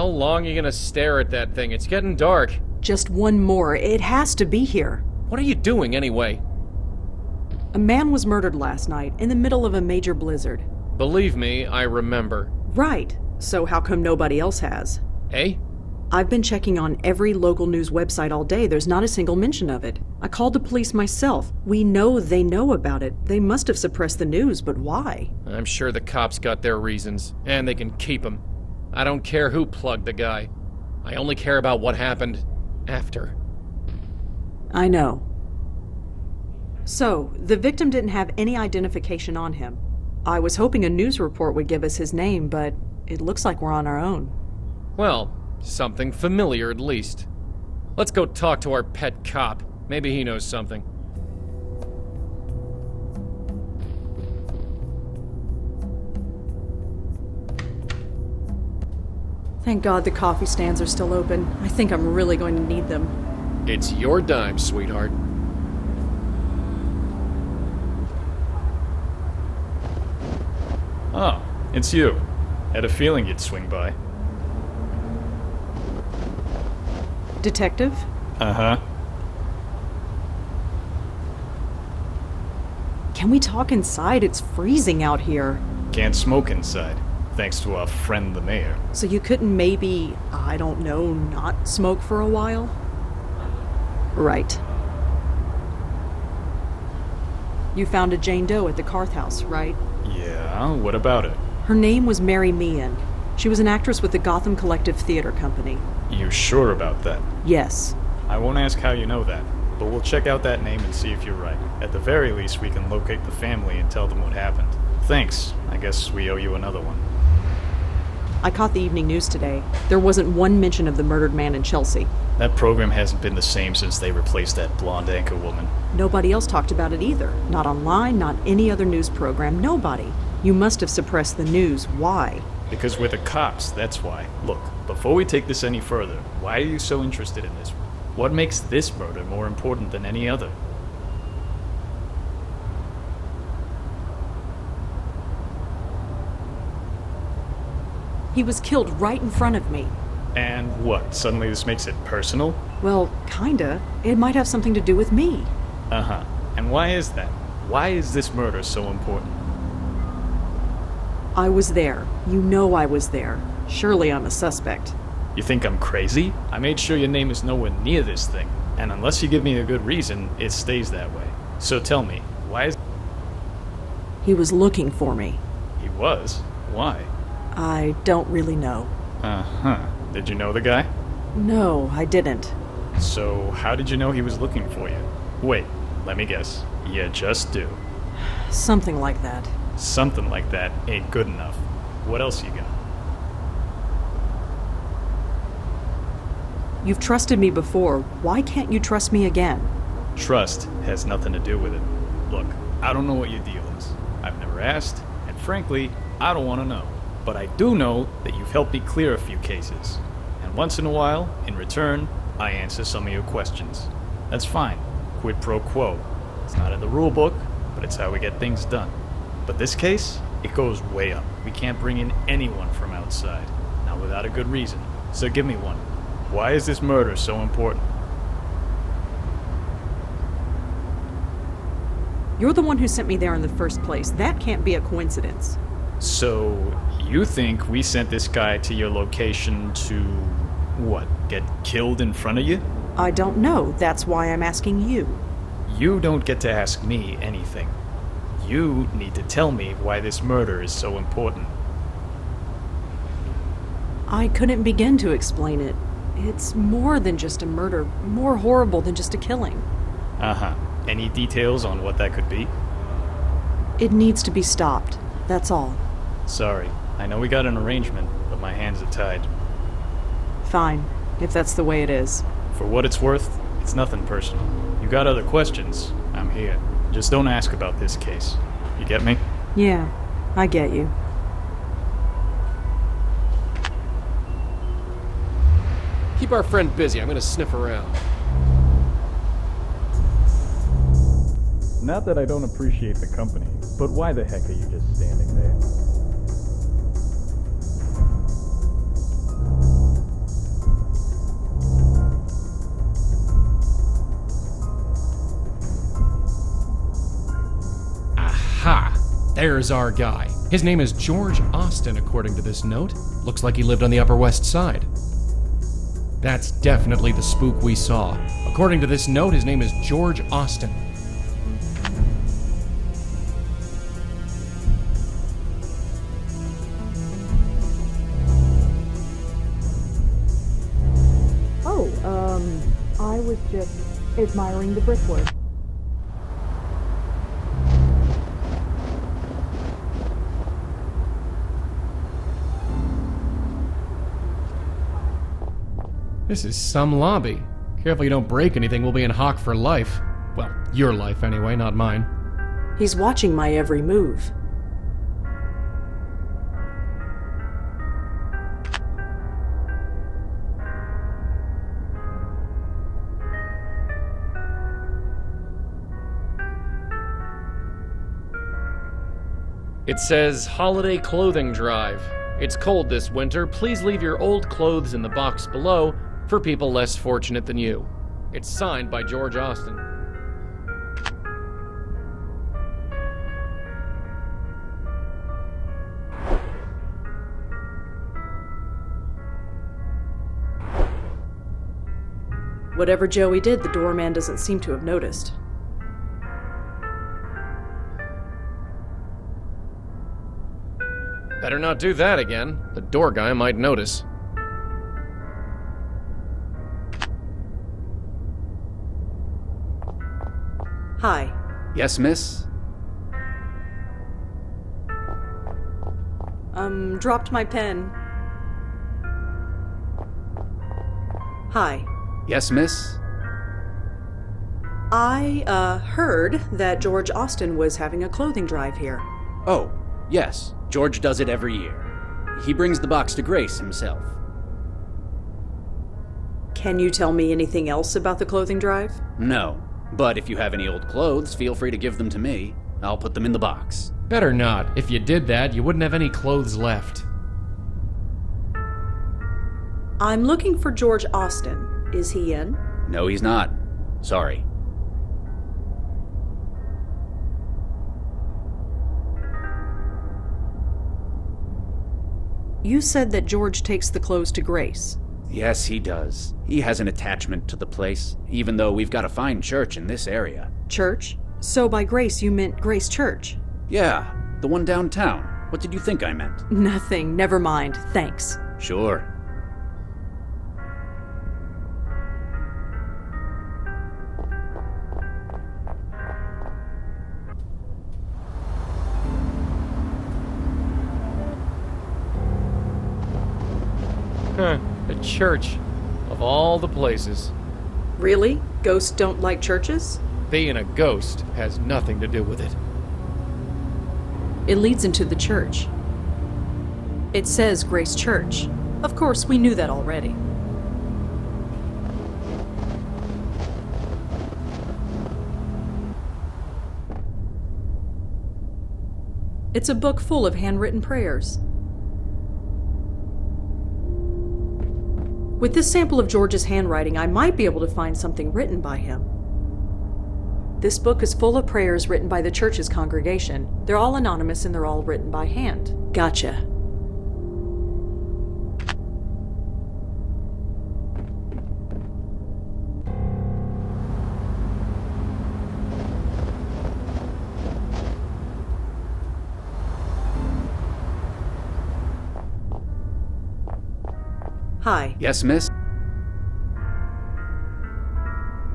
How long are you gonna stare at that thing? It's getting dark. Just one more. It has to be here. What are you doing anyway? A man was murdered last night in the middle of a major blizzard. Believe me, I remember. Right. So how come nobody else has? Eh? I've been checking on every local news website all day. There's not a single mention of it. I called the police myself. We know they know about it. They must have suppressed the news, but why? I'm sure the cops got their reasons, and they can keep them. I don't care who plugged the guy. I only care about what happened after. I know. So, the victim didn't have any identification on him. I was hoping a news report would give us his name, but it looks like we're on our own. Well, something familiar at least. Let's go talk to our pet cop. Maybe he knows something. Thank God the coffee stands are still open. I think I'm really going to need them. It's your dime, sweetheart. Oh, it's you. Had a feeling you'd swing by. Detective? Uh-huh. Can we talk inside? It's freezing out here. Can't smoke inside, thanks to our friend the mayor. So you couldn't maybe, I don't know, not smoke for a while? Right. You found a Jane Doe at the Carth House, right? Yeah, what about it? Her name was Mary Meehan. She was an actress with the Gotham Collective Theater Company. You sure about that? Yes. I won't ask how you know that, but we'll check out that name and see if you're right. At the very least, we can locate the family and tell them what happened. Thanks. I guess we owe you another one. I caught the evening news today. There wasn't one mention of the murdered man in Chelsea. That program hasn't been the same since they replaced that blonde anchor woman. Nobody else talked about it either. Not online, not any other news program, nobody. You must have suppressed the news. Why? Because we're the cops, that's why. Look, before we take this any further, why are you so interested in this? What makes this murder more important than any other? He was killed right in front of me. And what, suddenly this makes it personal? Well, kinda. It might have something to do with me. Uh-huh. And why is that? Why is this murder so important? I was there. You know I was there. Surely I'm a suspect. You think I'm crazy? I made sure your name is nowhere near this thing. And unless you give me a good reason, it stays that way. So tell me, why is... He was looking for me. He was? Why? I don't really know. Uh-huh. Did you know the guy? No, I didn't. So how did you know he was looking for you? Wait, let me guess. You just do. Something like that. Something like that ain't good enough. What else you got? You've trusted me before. Why can't you trust me again? Trust has nothing to do with it. Look, I don't know what your deal is. I've never asked, and frankly, I don't want to know. But I do know that you've helped me clear a few cases. And once in a while, in return, I answer some of your questions. That's fine. Quid pro quo. It's not in the rule book, but it's how we get things done. But this case, it goes way up. We can't bring in anyone from outside. Not without a good reason. So give me one. Why is this murder so important? You're the one who sent me there in the first place. That can't be a coincidence. So, you think we sent this guy to your location to, what, get killed in front of you? I don't know. That's why I'm asking you. You don't get to ask me anything. You need to tell me why this murder is so important. I couldn't begin to explain it. It's more than just a murder, more horrible than just a killing. Uh-huh. Any details on what that could be? It needs to be stopped. That's all. Sorry. I know we got an arrangement, but my hands are tied. Fine, if that's the way it is. For what it's worth, it's nothing personal. You got other questions, I'm here. Just don't ask about this case. You get me? Yeah, I get you. Keep our friend busy. I'm gonna sniff around. Not that I don't appreciate the company, but why the heck are you just standing there? There's our guy. His name is George Austin, according to this note. Looks like he lived on the Upper West Side. That's definitely the spook we saw. According to this note, his name is George Austin. I was just admiring the brickwork. This is some lobby. Careful you don't break anything, we'll be in hock for life. Well, your life anyway, not mine. He's watching my every move. It says Holiday Clothing Drive. It's cold this winter. Please leave your old clothes in the box below for people less fortunate than you. It's signed by George Austin. Whatever Joey did, the doorman doesn't seem to have noticed. Better not do that again. The door guy might notice. Hi. Yes, miss? Dropped my pen. Hi. Yes, miss? I, heard that George Austin was having a clothing drive here. Oh, yes. George does it every year. He brings the box to Grace himself. Can you tell me anything else about the clothing drive? No, but if you have any old clothes, feel free to give them to me. I'll put them in the box. Better not. If you did that, you wouldn't have any clothes left. I'm looking for George Austin. Is he in? No, he's not. Sorry. You said that George takes the clothes to Grace. Yes, he does. He has an attachment to the place, even though we've got a fine church in this area. Church? So by Grace you meant Grace Church? Yeah, the one downtown. What did you think I meant? Nothing. Never mind. Thanks. Sure. Huh, a church. Of all the places. Really? Ghosts don't like churches? Being a ghost has nothing to do with it. It leads into the church. It says Grace Church. Of course, we knew that already. It's a book full of handwritten prayers. With this sample of George's handwriting, I might be able to find something written by him. This book is full of prayers written by the church's congregation. They're all anonymous and they're all written by hand. Gotcha. Hi. Yes, miss?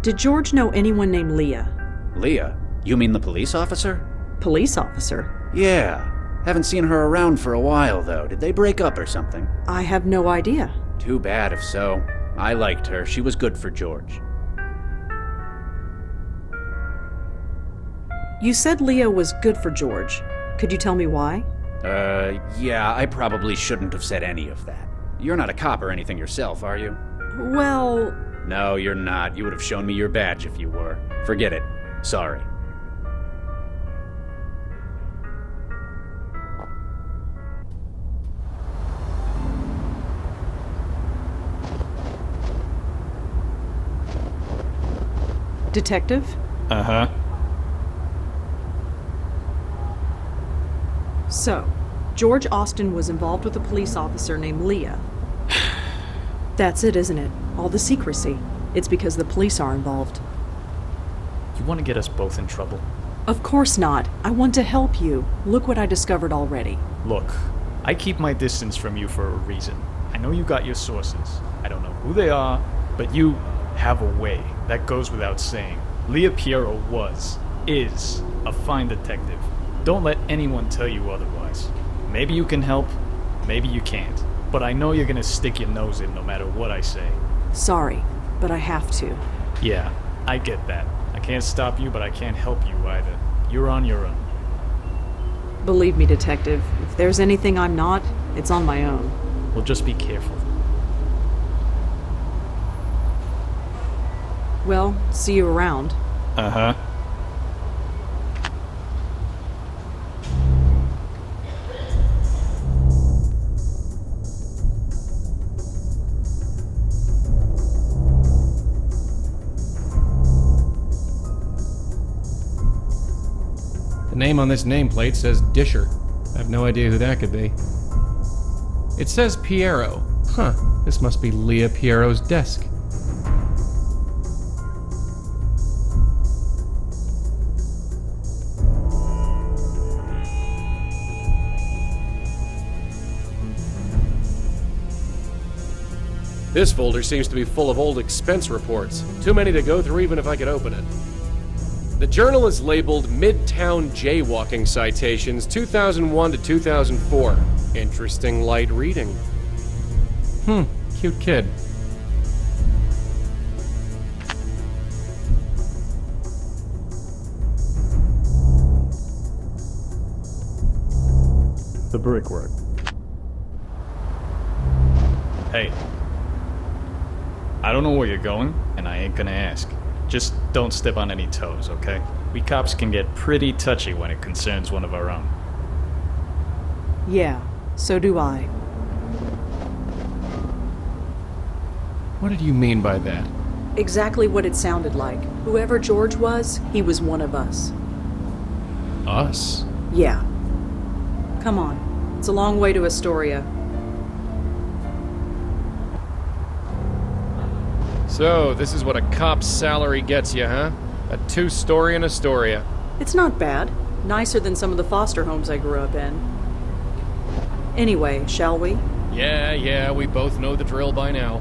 Did George know anyone named Leah? Leah? You mean the police officer? Police officer? Yeah. Haven't seen her around for a while, though. Did they break up or something? I have no idea. Too bad if so. I liked her. She was good for George. You said Leah was good for George. Could you tell me why? Yeah, I probably shouldn't have said any of that. You're not a cop or anything yourself, are you? Well... No, you're not. You would have shown me your badge if you were. Forget it. Sorry. Detective? Uh-huh. So, George Austin was involved with a police officer named Leah. That's it, isn't it? All the secrecy. It's because the police are involved. You want to get us both in trouble? Of course not. I want to help you. Look what I discovered already. Look, I keep my distance from you for a reason. I know you got your sources. I don't know who they are, but you have a way. That goes without saying. Leah Piero is a fine detective. Don't let anyone tell you otherwise. Maybe you can help, maybe you can't. But I know you're gonna stick your nose in no matter what I say. Sorry, but I have to. Yeah, I get that. I can't stop you, but I can't help you either. You're on your own. Believe me, Detective, if there's anything I'm not, it's on my own. Well, just be careful. Well, see you around. Uh-huh. The name on this nameplate says Disher. I have no idea who that could be. It says Piero. Huh, this must be Leah Piero's desk. This folder seems to be full of old expense reports. Too many to go through even if I could open it. The journal is labeled Midtown Jaywalking Citations 2001 to 2004. Interesting light reading. Cute kid. The brickwork. Hey. I don't know where you're going, and I ain't gonna ask. Just don't step on any toes, okay? We cops can get pretty touchy when it concerns one of our own. Yeah, so do I. What did you mean by that? Exactly what it sounded like. Whoever George was, he was one of us. Us? Yeah. Come on. It's a long way to Astoria. So, this is what a cop's salary gets you, huh? A 2-story in Astoria. It's not bad. Nicer than some of the foster homes I grew up in. Anyway, shall we? Yeah, we both know the drill by now.